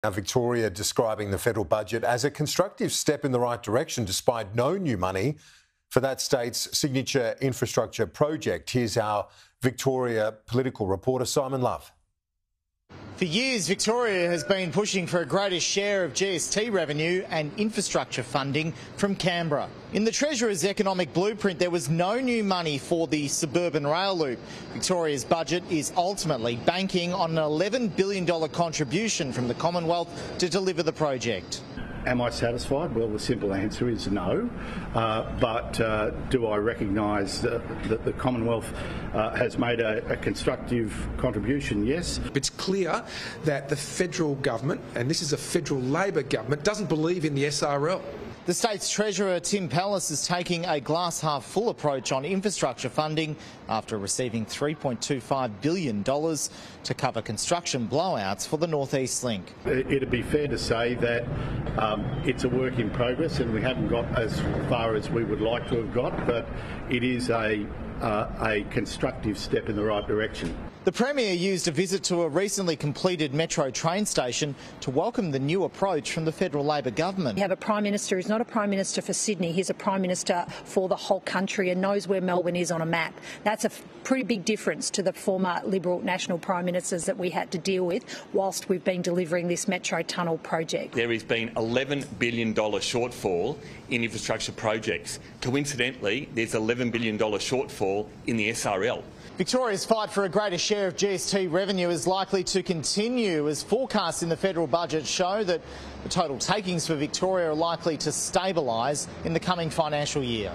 Now, Victoria describing the federal budget as a constructive step in the right direction despite no new money for that state's signature infrastructure project. Here's our Victoria political reporter, Simon Love. For years, Victoria has been pushing for a greater share of GST revenue and infrastructure funding from Canberra. In the Treasurer's economic blueprint, there was no new money for the Suburban Rail Loop. Victoria's budget is ultimately banking on an $11 billion contribution from the Commonwealth to deliver the project. Am I satisfied? Well, the simple answer is no. But do I recognise that the Commonwealth has made a constructive contribution? Yes. It's clear that the federal government, and this is a federal Labor government, doesn't believe in the SRL. The state's Treasurer, Tim Pallas, is taking a glass-half-full approach on infrastructure funding after receiving $3.25 billion to cover construction blowouts for the North East Link. It'd be fair to say that it's a work in progress and we haven't got as far as we would like to have got, but it is a constructive step in the right direction. The Premier used a visit to a recently completed metro train station to welcome the new approach from the federal Labor government. We have a Prime Minister who's not a Prime Minister for Sydney, he's a Prime Minister for the whole country and knows where Melbourne is on a map. That's a pretty big difference to the former Liberal National Prime Ministers that we had to deal with whilst we've been delivering this metro tunnel project. There has been $11 billion shortfall in infrastructure projects. Coincidentally, there's $11 billion shortfall in the SRL. Victoria's fight for a greater share of GST revenue is likely to continue as forecasts in the federal budget show that the total takings for Victoria are likely to stabilise in the coming financial year.